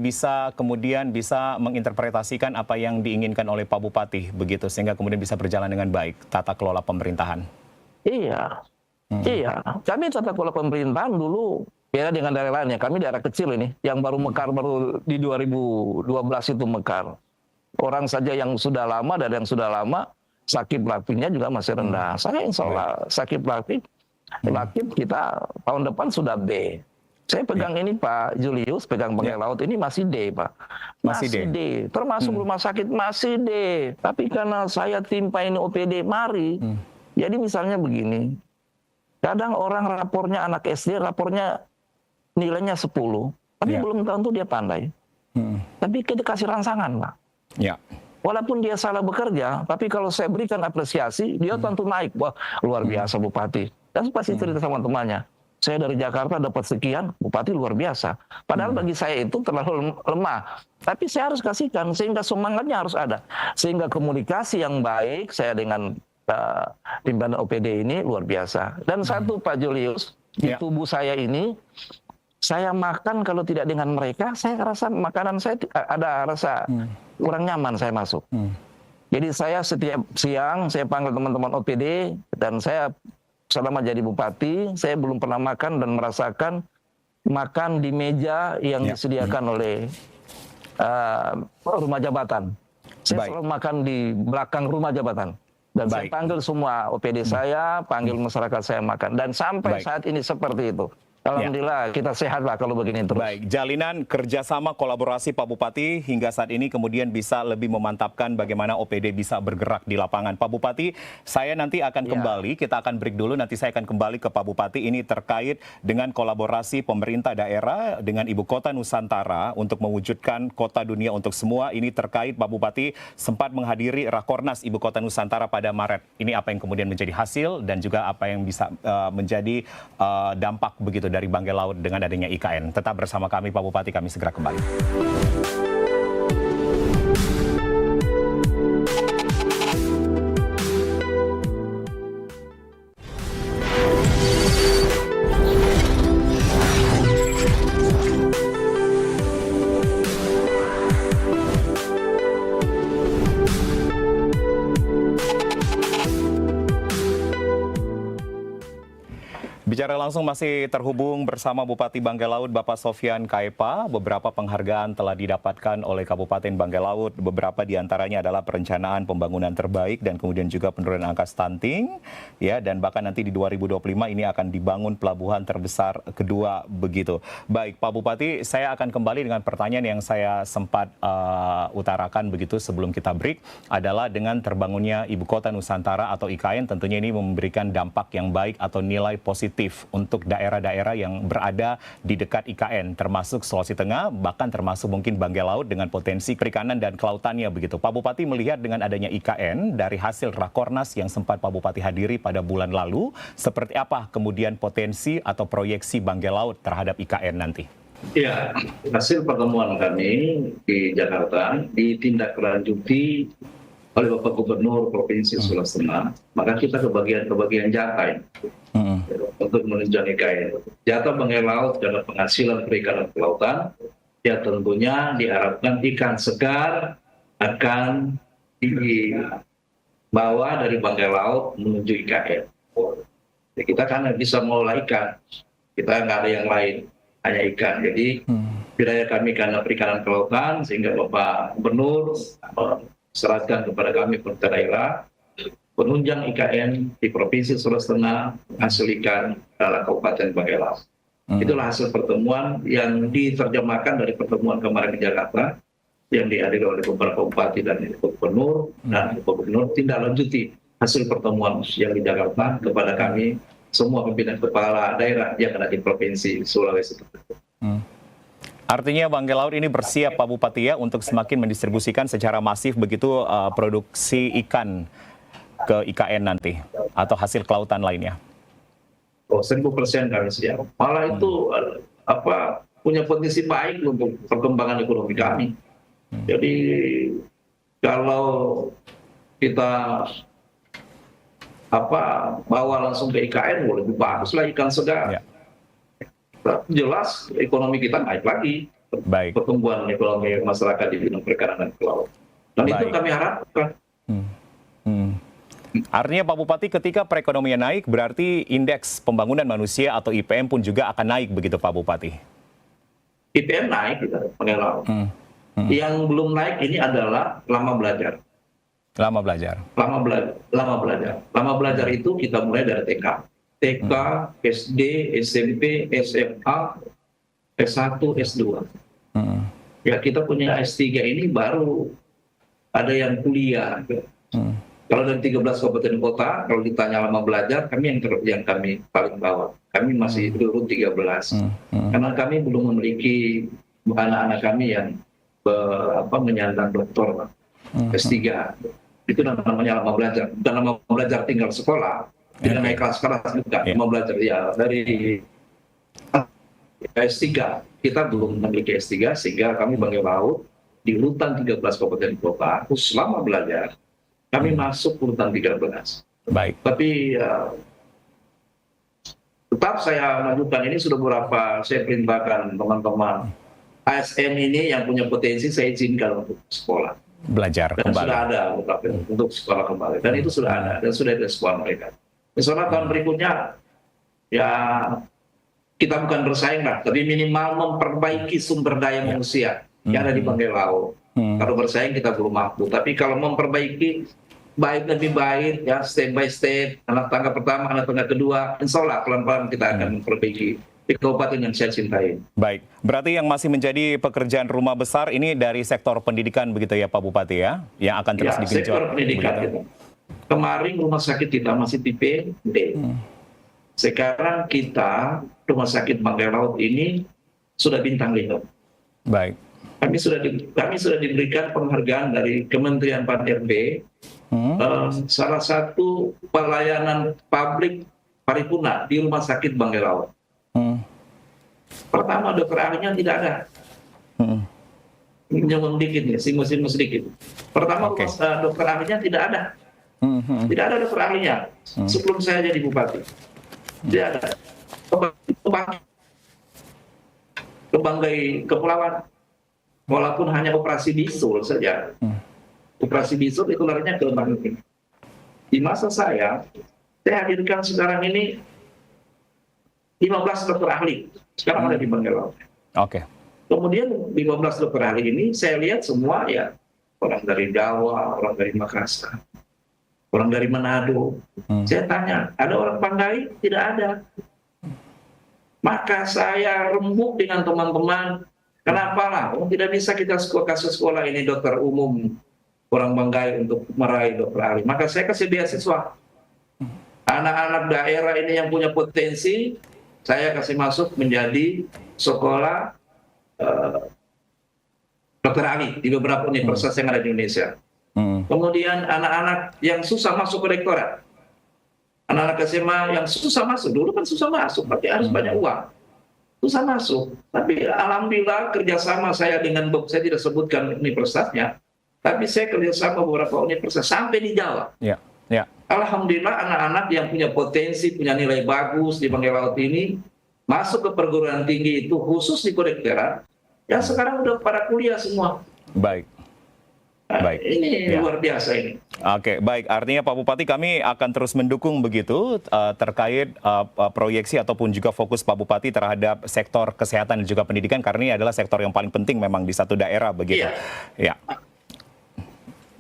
kemudian bisa menginterpretasikan apa yang diinginkan oleh Pak Bupati begitu sehingga kemudian bisa berjalan dengan baik tata kelola pemerintahan. Iya. Iya, kami tata kelola pemerintahan dulu beda dengan daerah lainnya. Kami daerah kecil ini yang baru mekar baru di 2012 itu mekar. Orang saja yang sudah lama dan yang sudah lama sakit praktiknya juga masih rendah. Saya insya Allah sakit praktik kita tahun depan sudah B. Saya pegang ini Pak Julius, pegang Banggai Laut ini masih D, Pak. Masih D. Termasuk rumah sakit masih D. Tapi karena saya timpa ini OPD, mari. Jadi misalnya begini, kadang orang rapornya anak SD, rapornya nilainya 10. Tapi belum tentu dia pandai. Tapi kita kasih rangsangan, Pak. Ya. Walaupun dia salah bekerja, tapi kalau saya berikan apresiasi, dia tentu naik. Wah, luar biasa Bupati. Dan pasti cerita sama temannya. Saya dari Jakarta dapat sekian, Bupati luar biasa. Padahal bagi saya itu terlalu lemah. Tapi saya harus kasihkan, sehingga semangatnya harus ada. Sehingga komunikasi yang baik, saya dengan pimpinan OPD ini luar biasa. Dan satu Pak Julius, di tubuh saya ini, saya makan kalau tidak dengan mereka, saya rasa makanan saya ada rasa kurang nyaman saya masuk. Jadi saya setiap siang, saya panggil teman-teman OPD, dan saya selama jadi bupati, saya belum pernah makan dan merasakan makan di meja yang disediakan oleh rumah jabatan. Saya selalu makan di belakang rumah jabatan. Dan saya panggil semua OPD saya, panggil masyarakat saya makan. Dan sampai saat ini seperti itu. Alhamdulillah kita sehat lah kalau begini terus. Baik, jalinan kerjasama kolaborasi Pak Bupati hingga saat ini kemudian bisa lebih memantapkan bagaimana OPD bisa bergerak di lapangan. Pak Bupati, saya nanti akan kembali, kita akan break dulu, nanti saya akan kembali ke Pak Bupati. Ini terkait dengan kolaborasi pemerintah daerah dengan Ibu Kota Nusantara untuk mewujudkan kota dunia untuk semua. Ini terkait Pak Bupati sempat menghadiri Rakornas Ibu Kota Nusantara pada Maret. Ini apa yang kemudian menjadi hasil dan juga apa yang bisa menjadi dampak begitu dari Banggai Laut dengan adanya IKN. Tetap bersama kami Pak Bupati, kami segera kembali. Bicara langsung masih terhubung bersama Bupati Banggai Laut Bapak Sofyan Kaepa. Beberapa penghargaan telah didapatkan oleh Kabupaten Banggai Laut. Beberapa diantaranya adalah perencanaan pembangunan terbaik dan kemudian juga penurunan angka stunting. Ya, dan bahkan nanti di 2025 ini akan dibangun pelabuhan terbesar kedua begitu. Baik Pak Bupati, saya akan kembali dengan pertanyaan yang saya sempat utarakan begitu sebelum kita break. Adalah dengan terbangunnya Ibu Kota Nusantara atau IKN tentunya ini memberikan dampak yang baik atau nilai positif masif untuk daerah-daerah yang berada di dekat IKN, termasuk Sulawesi Tengah, bahkan termasuk mungkin Banggai Laut dengan potensi perikanan dan kelautannya begitu. Pak Bupati melihat dengan adanya IKN dari hasil Rakornas yang sempat Pak Bupati hadiri pada bulan lalu, seperti apa kemudian potensi atau proyeksi Banggai Laut terhadap IKN nanti? Ya, hasil pertemuan kami di Jakarta ditindaklanjuti oleh Bapak Gubernur Provinsi Sulawesi Tengah, maka kita kebagian jatah untuk menunjang IKN. Jatah Banggai Laut dalam penghasilan perikanan kelautan, ya tentunya diharapkan ikan segar akan dibawa dari Banggai Laut menuju IKN. Ya, kita kan bisa mengolah ikan, kita nggak ada yang lain, hanya ikan. Jadi wilayah kami karena perikanan kelautan, sehingga Bapak Gubernur serahkan kepada kami pemerintah daerah penunjang IKN di Provinsi Sulawesi Tengah hasil ikan dalam Kabupaten Banggai Laut. Itulah hasil pertemuan yang diterjemahkan dari pertemuan kemarin di Jakarta yang dihadiri oleh beberapa bupati dan gubernur, dan gubernur tindak lanjuti hasil pertemuan yang di Jakarta kepada kami semua pimpinan kepala daerah yang ada di Provinsi Sulawesi Tengah. Artinya Banggai Laut ini bersiap Pak Bupati ya untuk semakin mendistribusikan secara masif begitu produksi ikan ke IKN nanti atau hasil kelautan lainnya. Oh, 1000% kami siap. Malah itu punya potensi baik untuk perkembangan ekonomi kami. Jadi kalau kita bawa langsung ke IKN lebih baguslah ikan segar. Ya. Jelas ekonomi kita naik lagi. Baik. Pertumbuhan ekonomi masyarakat di bidang perikanan dan kelautan. Dan baik. Itu kami harapkan. Artinya Pak Bupati ketika perekonomian naik berarti indeks pembangunan manusia atau IPM pun juga akan naik begitu Pak Bupati? IPM naik Banggai Laut. Yang belum naik ini adalah lama belajar. Lama belajar. Lama belajar itu kita mulai dari TK, SD, SMP, SMA, S1, S2. Ya kita punya S3 ini baru ada yang kuliah. Kalau dari 13 kabupaten kota, kalau ditanya lama belajar, kami yang kami paling bawah. Kami masih turun 13. Karena kami belum memiliki anak-anak kami yang menyandang doktor S3. Itu namanya lama belajar. Bukan lama belajar tinggal sekolah. Tidak naik kelas-kelas juga, mau belajar ya dari S3. Kita belum memiliki S3 sehingga kami Banggai Laut di urutan 13 kabupaten kota, selama belajar kami masuk urutan 13. Baik. Tapi tetap saya lanjutkan ini sudah beberapa saya perintahkan teman-teman ASN ini yang punya potensi saya izinkan untuk sekolah. Belajar dan kembali. Sudah ada untuk sekolah kembali dan itu sudah ada dan sudah ada sekolah mereka. Misalnya tahun berikutnya, ya kita bukan bersaing lah, tapi minimal memperbaiki sumber daya manusia yang ada di Banggai Laut. Kalau bersaing kita belum mampu, tapi kalau memperbaiki lebih baik, ya step by step, anak tangga pertama, anak tangga kedua, insya Allah pelan-pelan kita akan memperbaiki di kabupaten yang saya cintai. Baik, berarti yang masih menjadi pekerjaan rumah besar ini dari sektor pendidikan begitu ya Pak Bupati ya, yang akan terus digenjot. Sektor pendidikan kita. Kemarin rumah sakit kita masih tipe D. Sekarang kita rumah sakit Banggai Laut ini sudah bintang 5. Baik. Kami sudah diberikan penghargaan dari Kementerian Pan-RB, salah satu pelayanan publik paripurna di rumah sakit Banggai Laut. Pertama dokter ahlinya tidak ada. Nyomong dikit nih, singgung sedikit. Pertama dokter ahlinya tidak ada. Tidak ada dokter ahlinya sebelum saya jadi bupati. Tidak ada. Ke Banggai Kepulauan, walaupun hanya operasi bisul saja. Operasi bisul itu larinya ke Banggai. Di masa saya hadirkan sekarang ini 15 dokter ahli. Sekarang ada di Banggai Laut. Oke. Kemudian 15 dokter ahli ini saya lihat semua ya orang dari Jawa, orang dari Makassar, orang dari Manado. Saya tanya, ada orang Banggai? Tidak ada. Maka saya rembuk dengan teman-teman, kenapa lah? Tidak bisa kita kasih sekolah ini dokter umum orang Banggai untuk meraih dokter ahli. Maka saya kasih beasiswa. Anak-anak daerah ini yang punya potensi, saya kasih masuk menjadi sekolah dokter ahli di beberapa universitas yang ada di Indonesia. Kemudian anak-anak yang susah masuk ke rektorat, anak-anak SMA yang susah masuk, dulu kan susah masuk, tapi harus banyak uang, susah masuk. Tapi alhamdulillah kerjasama saya dengan, saya tidak sebutkan universitasnya, tapi saya kerjasama beberapa universitas sampai di Jawa. Ya, ya. Alhamdulillah anak-anak yang punya potensi, punya nilai bagus di Banggai Laut ini masuk ke perguruan tinggi itu khusus di Kodokteran, ya sekarang udah pada kuliah semua. Baik. Baik. Ini luar biasa ini. Oke, baik. Artinya Pak Bupati, kami akan terus mendukung begitu terkait proyeksi ataupun juga fokus Pak Bupati terhadap sektor kesehatan dan juga pendidikan, karena ini adalah sektor yang paling penting memang di satu daerah begitu. Iya. Ya.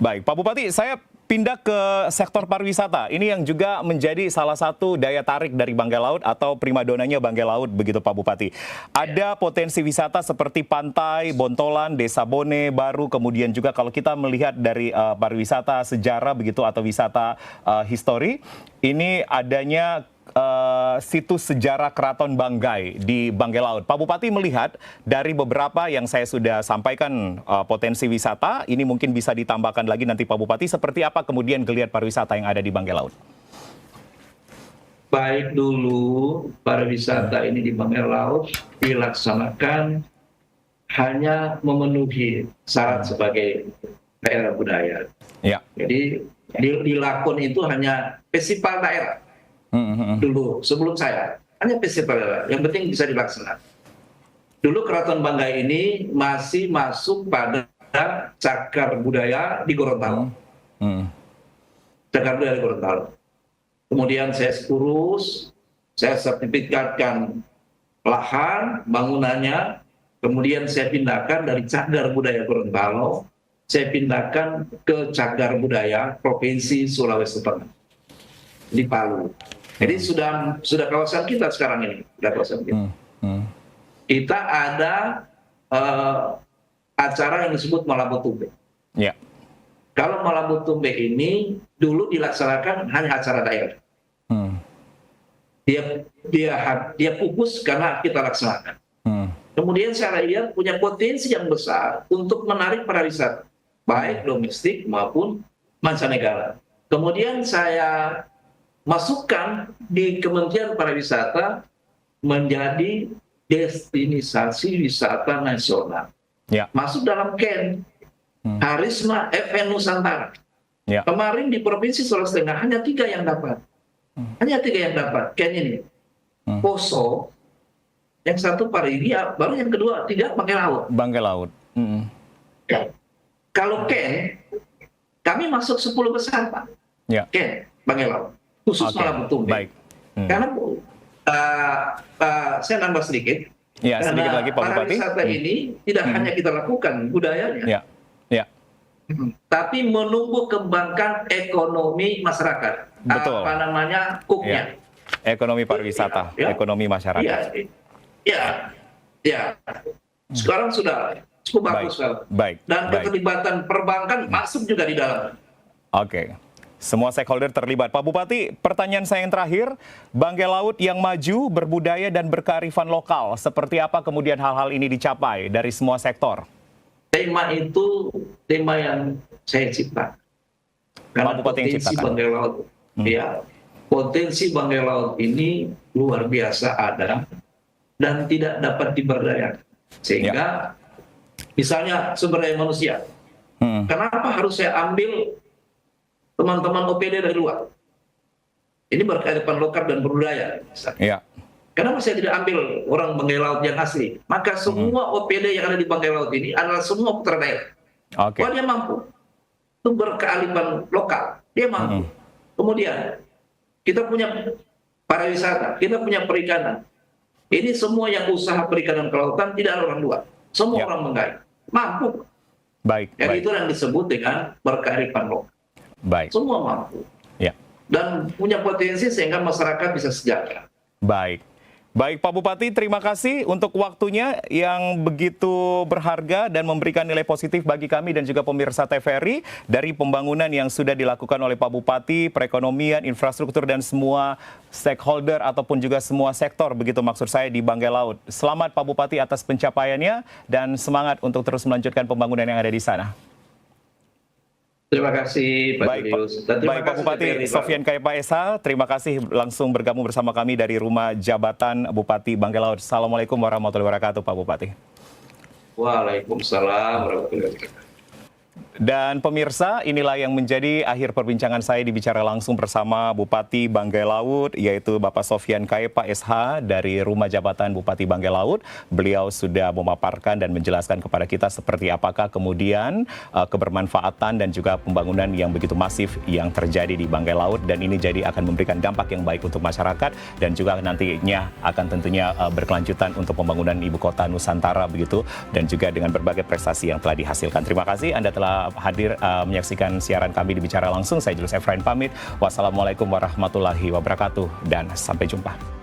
Baik, Pak Bupati, saya pindah ke sektor pariwisata. Ini yang juga menjadi salah satu daya tarik dari Banggai Laut atau primadonanya Banggai Laut begitu Pak Bupati. Ada potensi wisata seperti pantai, Bontolan, Desa Bone, Baru, kemudian juga kalau kita melihat dari pariwisata sejarah begitu atau wisata histori, ini adanya situs sejarah Keraton Banggai di Banggai Laut. Pak Bupati melihat dari beberapa yang saya sudah sampaikan potensi wisata, ini mungkin bisa ditambahkan lagi nanti Pak Bupati, seperti apa kemudian geliat pariwisata yang ada di Banggai Laut? Baik dulu pariwisata ini di Banggai Laut dilaksanakan hanya memenuhi syarat sebagai daerah budaya. Ya. Jadi di Lakon itu hanya festival daerah. Dulu sebelum saya hanya festival daerah, yang penting bisa dilaksanakan. Dulu Keraton Banggai ini masih masuk pada cagar budaya di Gorontalo. Cagar budaya di Gorontalo. Kemudian saya urus, saya sertifikatkan lahan bangunannya, kemudian saya pindahkan dari cagar budaya Gorontalo, saya pindahkan ke cagar budaya Provinsi Sulawesi Tengah di Palu. Jadi sudah kawasan kita sekarang ini, sudah kawasan kita. Kita ada acara yang disebut Malabotumbe. Ya. Kalau Malabotumbe ini dulu dilaksanakan hanya acara daerah. Dia pupus karena kita laksanakan. Kemudian saya lihat punya potensi yang besar untuk menarik para wisata, baik domestik maupun mancanegara. Kemudian saya masukkan di Kementerian Pariwisata menjadi destinasi wisata nasional. Ya. Masuk dalam KEN, Karisma FN Nusantara. Ya. Kemarin di Provinsi Sulawesi Tengah hanya 3 yang dapat. Hanya 3 yang dapat KEN ini. Poso, yang satu Parigi, baru yang kedua 3 Banggai Laut. Banggai Laut. Ya. Kalau KEN, kami masuk 10 besar Pak. Ya. KEN, Banggai Laut. Khusus Malabotumbe. Baik. Karena saya nambah sedikit. Ya, sedikit karena lagi Pak Bupati. Pariwisata ini tidak hanya kita lakukan budayanya, Ya. Ya. tapi menumbuh kembangkan ekonomi masyarakat. Betul. Apa namanya? Cooknya. Ekonomi pariwisata, Ya. ekonomi masyarakat. Ya. Sekarang sudah cukup bagus. Baik. Dan Baik. keterlibatan perbankan masuk juga di dalam. Oke. Semua stakeholder terlibat. Pak Bupati, pertanyaan saya yang terakhir, Banggai Laut yang maju, berbudaya dan berkearifan lokal, seperti apa kemudian hal-hal ini dicapai dari semua sektor? Tema itu tema yang saya ciptakan. Karena Pak Bupati yang potensi ciptakan. Banggai Laut, ya, potensi Banggai Laut ini luar biasa ada dan tidak dapat diberdayakan. Sehingga, misalnya sumber daya manusia, kenapa harus saya ambil teman-teman OPD dari luar? Ini berkearifan lokal dan berbudaya. Ya. Kenapa saya tidak ambil orang Banggai Laut yang asli? Maka semua OPD yang ada di Banggai Laut ini adalah semua putra daerah. Oke. Wah, dia mampu. Itu berkearifan lokal. Dia mampu. Kemudian, kita punya pariwisata, kita punya perikanan. Ini semua yang usaha perikanan kelautan tidak ada orang luar. Semua orang Banggai. Mampu. Baik. Yang Baik. itu yang disebut dengan berkearifan lokal. Baik. Semua mampu. Ya. Dan punya potensi sehingga masyarakat bisa sejahtera. Baik. Baik Pak Bupati, terima kasih untuk waktunya yang begitu berharga dan memberikan nilai positif bagi kami dan juga pemirsa TVRI dari pembangunan yang sudah dilakukan oleh Pak Bupati, perekonomian, infrastruktur dan semua stakeholder ataupun juga semua sektor begitu maksud saya di Banggai Laut. Selamat Pak Bupati atas pencapaiannya dan semangat untuk terus melanjutkan pembangunan yang ada di sana. Terima kasih Pak Julius. Dan terima Baik Pak kasih Bupati TVRI, Pak. Sofyan Kaipa SH, terima kasih langsung bergabung bersama kami dari Rumah Jabatan Bupati Banggai Laut. Assalamualaikum warahmatullahi wabarakatuh Pak Bupati. Waalaikumsalam warahmatullahi wabarakatuh. Dan pemirsa, inilah yang menjadi akhir perbincangan saya di Bicara Langsung bersama Bupati Banggai Laut, yaitu Bapak Sofyan Kaipa SH dari Rumah Jabatan Bupati Banggai Laut. Beliau sudah memaparkan dan menjelaskan kepada kita seperti apakah kemudian kebermanfaatan dan juga pembangunan yang begitu masif yang terjadi di Banggai Laut, dan ini jadi akan memberikan dampak yang baik untuk masyarakat dan juga nantinya akan tentunya berkelanjutan untuk pembangunan Ibu Kota Nusantara begitu, dan juga dengan berbagai prestasi yang telah dihasilkan. Terima kasih Anda telah hadir menyaksikan siaran kami di Bicara Langsung. Saya Julius Efrain pamit. Wassalamualaikum warahmatullahi wabarakatuh dan sampai jumpa.